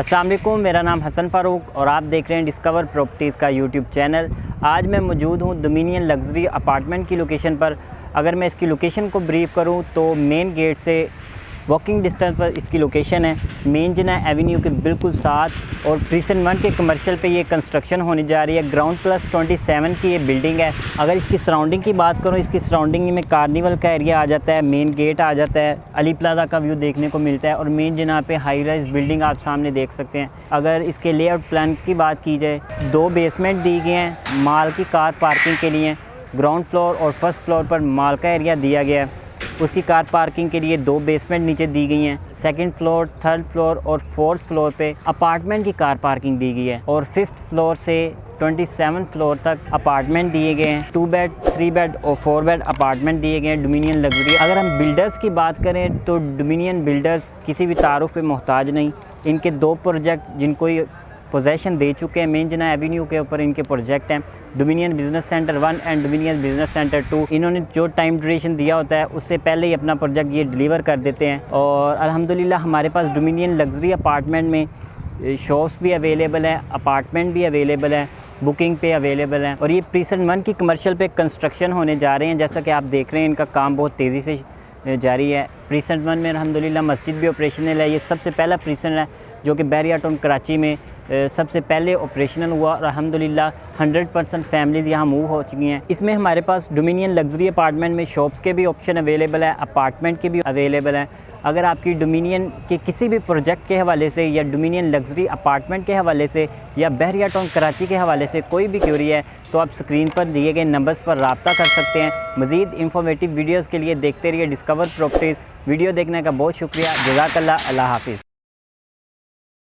अस्सलाम वालेकुम, मेरा नाम हसन फ़ारूक और आप देख रहे हैं डिस्कवर प्रॉपर्टीज़ का यूट्यूब चैनल। आज मैं मौजूद हूँ डोमिनियन लग्जरी अपार्टमेंट की लोकेशन पर। अगर मैं इसकी लोकेशन को ब्रीफ करूँ तो मेन गेट से वॉकिंग डिस्टेंस पर इसकी लोकेशन है। मेन जिना एवेन्यू के बिल्कुल साथ और प्रीसन 1 के कमर्शियल पे ये कंस्ट्रक्शन होने जा रही है। ग्राउंड प्लस 27 की ये बिल्डिंग है। अगर इसकी सराउंडिंग की बात करूँ, इसकी सराउंडिंग में कार्निवल का एरिया आ जाता है, मेन गेट आ जाता है, अली प्लाजा का व्यू देखने को मिलता है और मेन जिना पे हाई राइज बिल्डिंग आप सामने देख सकते हैं। अगर इसके लेआउट प्लान की बात की जाए, 2 बेसमेंट दी गए हैं माल की कार पार्किंग के लिए। ग्राउंड फ्लोर और फर्स्ट फ्लोर पर माल का एरिया दिया गया है, उसकी कार पार्किंग के लिए 2 बेसमेंट नीचे दी गई हैं। सेकंड फ्लोर, थर्ड फ्लोर और फोर्थ फ्लोर पे अपार्टमेंट की कार पार्किंग दी गई है और 5th फ्लोर से 27 फ्लोर तक अपार्टमेंट दिए गए हैं। 2 बेड, 3 बेड और 4 बेड अपार्टमेंट दिए गए हैं डोमिनियन लग्जरी। अगर हम बिल्डर्स की बात करें तो डोमिनियन बिल्डर्स किसी भी तारुफ पे मोहताज नहीं। इनके 2 प्रोजेक्ट जिनको ये पोजेसन दे चुके हैं, मेन जिना एवेन्यू के ऊपर इनके प्रोजेक्ट हैं, dominion business centre 1 and dominion business centre 2। इन्होंने जो टाइम ड्यूरेशन दिया होता है उससे पहले ही अपना प्रोजेक्ट ये डिलीवर कर देते हैं। और अल्हम्दुलिल्लाह हमारे पास डोमिनियन लग्जरी अपार्टमेंट में शॉप्स भी अवेलेबल हैं, अपार्टमेंट भी अवेलेबल है, बुकिंग पे अवेलेबल है। और ये प्रीसन 1 की कमर्शियल पे कंस्ट्रक्शन होने जा रहे हैं। जैसा कि आप देख रहे हैं, इनका काम बहुत तेज़ी से जारी है। प्रीसन 1 में अल्हम्दुलिल्लाह मस्जिद भी ऑपरेशनल है। ये सबसे पहला प्रीसन है जो कि बैरिया टाउन कराची में सबसे पहले ऑपरेशनल हुआ और अल्हम्दुलिल्लाह 100% फैमिलीज़ यहाँ मूव हो चुकी हैं। इसमें हमारे पास डोमिनियन लग्जरी अपार्टमेंट में शॉप्स के भी ऑप्शन अवेलेबल है, अपार्टमेंट के भी अवेलेबल हैं। अगर आपकी डोमिनियन के किसी भी प्रोजेक्ट के हवाले से या डोमिनियन लग्जरी अपार्टमेंट के हवाले से या बहरिया टाउन कराची के हवाले से कोई भी क्वेरी है तो आप स्क्रीन पर दिए गए नंबर्स पर रब्ता कर सकते हैं। मज़ीद इंफॉर्मेटिव वीडियोज़ के लिए देखते रहिए डिस्कवर प्रॉपर्टीज़। वीडियो देखने का बहुत शुक्रिया। जज़ाकल्लाह। अल्लाह हाफिज़।